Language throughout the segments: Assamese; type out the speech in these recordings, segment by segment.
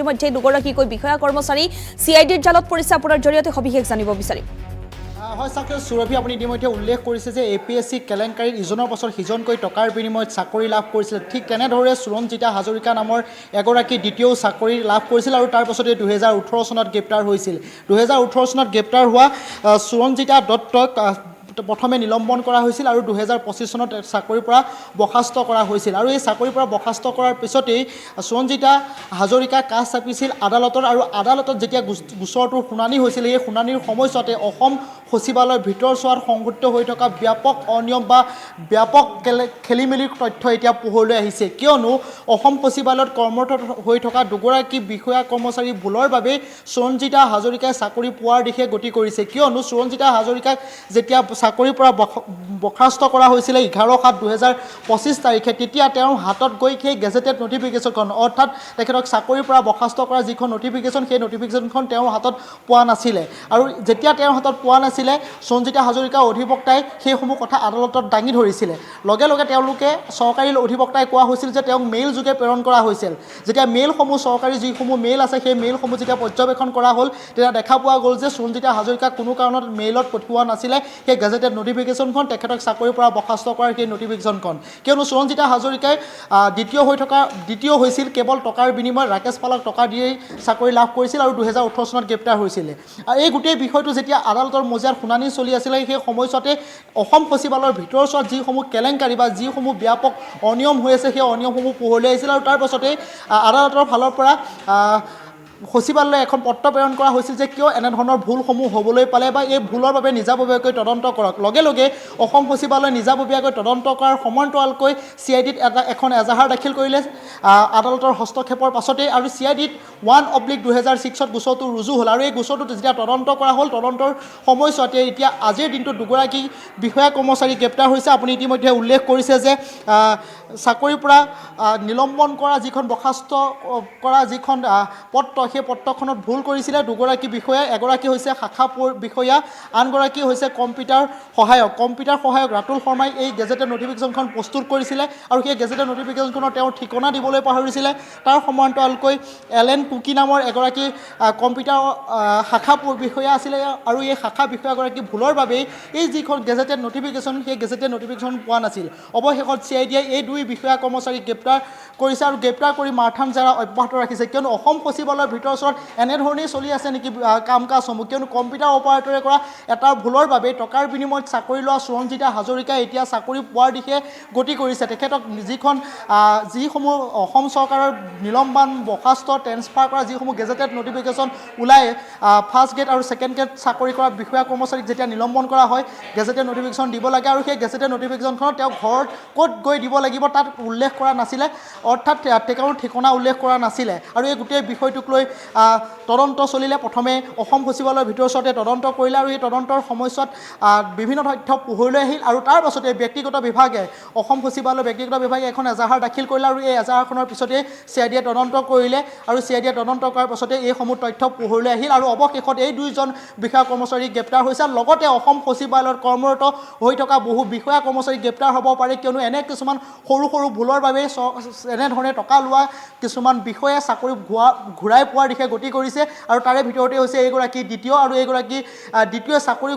ইতিমধ্যে দুগৰাকীকৈ বিষয়া কৰ্মচাৰী CIDৰ জালত পৰিছে আপোনাৰ জৰিয়তে সবিশেষ জানিব বিচাৰিম হয় চাকৰি সুৰভি আপুনি ইতিমধ্যে উল্লেখ কৰিছে যে APSC কেলেংকাৰীৰ ইজনৰ পাছত সিজনকৈ টকাৰ বিনিময়ত চাকৰি লাভ কৰিছিল ঠিক তেনেদৰে সুৰঞ্জিতা হাজৰিকা নামৰ এগৰাকী দ্বিতীয় চাকৰি লাভ কৰিছিল আৰু তাৰ পাছতে 2018 চনত গ্ৰেপ্তাৰ হৈছিল 2018 চনত গ্ৰেপ্তাৰ হোৱা সুৰঞ্জিতা দত্তক প্ৰথমে নিলম্বন কৰা হৈছিল আৰু 2025 চনত চাকৰিৰ পৰা বৰ্খাস্ত কৰা হৈছিল আৰু এই চাকৰিৰ পৰা বৰ্খাস্ত কৰাৰ পিছতেই সুৰঞ্জিতা হাজৰিকা কাষ চাপিছিল আদালতৰ আৰু আদালতত যেতিয়া গোচৰটোৰ শুনানি হৈছিল এই শুনানিৰ সময়ছোৱাতে অসম সচিবালয়ৰ ভিতৰচোৱাত সংঘটিত হৈ থকা ব্যাপক অনিয়ম বা ব্যাপক খেলিমেলিৰ তথ্য এতিয়া পোহৰলৈ আহিছে কিয়নো অসম সচিবালয়ত কৰ্মৰত হৈ থকা দুগৰাকী বিষয়া কৰ্মচাৰী ভুলৰ বাবে সুৰঞ্জিতা হাজৰিকাই চাকৰি পোৱাৰ দিশে গতি কৰিছে কিয়নো সুৰঞ্জিতা হাজৰিকাক যেতিয়া চাকৰিৰ পৰা বৰ্খাস্ত কৰা হৈছিলে 11/7/2025 তাৰিখে তেতিয়া তেওঁৰ হাতত গৈ সেই গেজেটেড নটিফিকেশ্যনখন অৰ্থাৎ তেখেতক চাকৰিৰ পৰা বৰ্খাস্ত কৰা যিখন নটিফিকেশ্যন সেই নটিফিকেশ্যনখন তেওঁৰ হাতত পোৱা নাছিলে আৰু যেতিয়া তেওঁৰ হাতত পোৱা নাছিলে সুৰঞ্জিতা হাজৰিকাৰ অধিবক্তাই সেইসমূহ কথা আদালতত দাঙি ধৰিছিলে লগে লগে তেওঁলোকে চৰকাৰী অধিবক্তাই কোৱা হৈছিল যে তেওঁক মেইল যোগে প্ৰেৰণ কৰা হৈছিল যেতিয়া মেইলসমূহ চৰকাৰী যিসমূহ মেইল আছে সেই মেইলসমূহ যেতিয়া পৰ্যবেক্ষণ কৰা হ'ল তেতিয়া দেখা পোৱা গ'ল যে সুৰঞ্জিতা হাজৰিকাক কোনো কাৰণত মেইলত পঠিওৱা নাছিলে সেই গেজেটেড নটিফিকেশ্যনখন তেখেতক চাকৰিৰ পৰা বৰ্খাস্ত কৰাৰ সেই নটিফিকেশ্যনখন কিয়নো সুৰঞ্জিতা হাজৰিকাই দ্বিতীয় হৈছিল কেৱল টকাৰ বিনিময়ত ৰাকেশ পালক টকা দিয়েই চাকৰি লাভ কৰিছিল আৰু 2018 চনত গ্ৰেপ্তাৰ হৈছিলে আৰু এই গোটেই বিষয়টো যেতিয়া আদালতৰ মজিয়াত শুনানি চলি আছিলে সেই সময়ছোৱাতে অসম সচিবালয়ৰ ভিতৰচোৱাত যিসমূহ কেলেংকাৰী বা যিসমূহ ব্যাপক অনিয়ম হৈ আছে সেই অনিয়মসমূহ পোহৰলৈ আহিছিল আৰু তাৰ পাছতে আদালতৰ ফালৰ পৰা সচিবালয়ে এখন পত্ৰ প্ৰেৰণ কৰা হৈছিল যে কিয় এনেধৰণৰ ভুলসমূহ হ'বলৈ পালে বা এই ভুলৰ বাবে নিজাববীয়াকৈ তদন্ত কৰক লগে লগে অসম সচিবালয়ে নিজাববীয়াকৈ তদন্ত কৰাৰ সমান্তৰালকৈ CIDত এখন এজাহাৰ দাখিল কৰিলে আদালতৰ হস্তক্ষেপৰ পাছতেই আৰু CIDত 1/2006ত গোচৰটো ৰুজু হ'ল আৰু এই গোচৰটো যেতিয়া তদন্ত কৰা হ'ল তদন্তৰ সময়ছোৱাতে এতিয়া আজিৰ দিনটোত দুগৰাকী বিষয়া কৰ্মচাৰী গ্ৰেপ্তাৰ হৈছে আপুনি ইতিমধ্যে উল্লেখ কৰিছে যে চাকৰিৰ পৰা নিলম্বন কৰা যিখন বৰ্খাস্ত কৰা যিখন পত্ৰ সেই পত্ৰখনত ভুল কৰিছিলে দুগৰাকী বিষয়া এগৰাকী হৈছে শাখা বিষয়া আনগৰাকী হৈছে কম্পিউটাৰ সহায়ক ৰাতুল শৰ্মাই এই গেজেটেড নটিফিকেশ্যনখন প্ৰস্তুত কৰিছিলে আৰু সেই গেজেটেড নটিফিকেশ্যনখনৰ তেওঁৰ ঠিকনা দিবলৈ পাহৰিছিলে তাৰ সমান্তৰালকৈ এলেন কুকি নামৰ এগৰাকী কম্পিউটাৰ শাখা বিষয়া আছিলে আৰু এই শাখা বিষয়াগৰাকী ভুলৰ বাবেই এই যিখন গেজেটেড নটিফিকেশ্যন সেই গেজেটেড নটিফিকেশ্যন পোৱা নাছিল অৱশেষত CIDয়ে এই দুই বিষয়া কৰ্মচাৰীক গ্ৰেপ্তাৰ কৰিছে আৰু গ্ৰেপ্তাৰ কৰি মাৰথান জেৰা অব্যাহত ৰাখিছে কিয়নো অসম সচিবালয়ৰ ভিতৰচোৱাত এনেধৰণেই চলি আছে নেকি কাম কাজসমূহ কিয়নো কম্পিউটাৰ অপাৰেটৰে কৰা এটা ভুলৰ বাবে টকাৰ বিনিময়ত চাকৰি লোৱা সুৰঞ্জিতা হাজৰিকাই এতিয়া চাকৰি পোৱাৰ দিশে গতি কৰিছে তেখেতক যিসমূহ অসম চৰকাৰৰ নিলম্বন বৰ্খাস্ত ট্ৰেন্সফাৰ কৰা যিসমূহ গেজেটেড নটিফিকেশ্যন ওলাই ফাৰ্ষ্ট গ্ৰেড আৰু ছেকেণ্ড গ্ৰেড চাকৰি কৰা বিষয়া কৰ্মচাৰীক যেতিয়া নিলম্বন কৰা হয় গেজেটেড নটিফিকেশ্যন দিব লাগে আৰু সেই গেজেটেড নটিফিকেশ্যনখনত তেওঁ ঘৰত ক'ত গৈ দিব লাগিব তাত উল্লেখ কৰা নাছিলে অৰ্থাৎ তেওঁৰ ঠিকনা উল্লেখ কৰা নাছিলে আৰু এই গোটেই বিষয়টোক লৈ তদন্ত চলিলে প্ৰথমে অসম সচিবালয়ৰ ভিতৰচোৱাতে তদন্ত কৰিলে আৰু এই তদন্তৰ সময়ছোৱাত বিভিন্ন তথ্য পোহৰলৈ আহিল আৰু তাৰ পাছতে অসম সচিবালয়ৰ ব্যক্তিগত বিভাগে এখন এজাহাৰ দাখিল কৰিলে আৰু এই এজাহাৰখনৰ পিছতে CIDয়ে তদন্ত কৰিলে আৰু CIDয়ে তদন্ত কৰাৰ পাছতে এইসমূহ তথ্য পোহৰলৈ আহিল আৰু অৱশেষত এই দুইজন বিষয়া কৰ্মচাৰী গ্ৰেপ্তাৰ হৈছে লগতে অসম সচিবালয়ত কৰ্মৰত হৈ থকা বহু বিষয়া কৰ্মচাৰী গ্ৰেপ্তাৰ হ'ব পাৰে কিয়নো এনে কিছুমান সৰু ভুলৰ বাবে এনেধৰণে টকা লোৱা কিছুমান বিষয়াই চাকৰি ঘূৰাই পোৱাৰ দিশে গতি কৰিছে আৰু তাৰে ভিতৰতে হৈছে এইগৰাকী দ্বিতীয় চাকৰি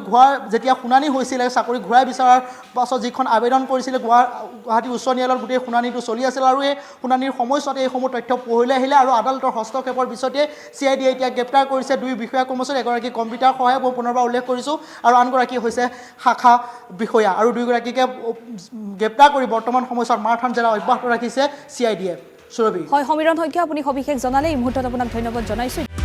যেতিয়া শুনানি হৈছিলে চাকৰি ঘূৰাই বিচৰাৰ পাছত যিখন আবেদন কৰিছিলে গুৱাহাটী উচ্চ ন্যায়ালয়ত গোটেই শুনানিটো চলি আছিল আৰু এই শুনানিৰ সময়ছোৱাতে এইসমূহ তথ্য পোহৰলৈ আহিলে আৰু আদালতৰ হস্তক্ষেপৰ পিছতে CIDয়ে এতিয়া গ্ৰেপ্তাৰ কৰিছে দুই বিষয়া কৰ্মচাৰী এগৰাকী কম্পিউটাৰ সহায়ক মই পুনৰবাৰ উল্লেখ কৰিছোঁ আৰু আনগৰাকী হৈছে শাখা বিষয়া আৰু দুয়োগৰাকীকে গ্ৰেপ্তাৰ কৰি বৰ্তমান সময়ছোৱাত মাৰথান জেৰা অব্যাহত ৰাখিছে CIDয়ে সুৰভি হয় সমীৰণ শইকীয়া আপুনি সবিশেষ জনালে এই মুহূৰ্তত আপোনাক ধন্যবাদ জনাইছোঁ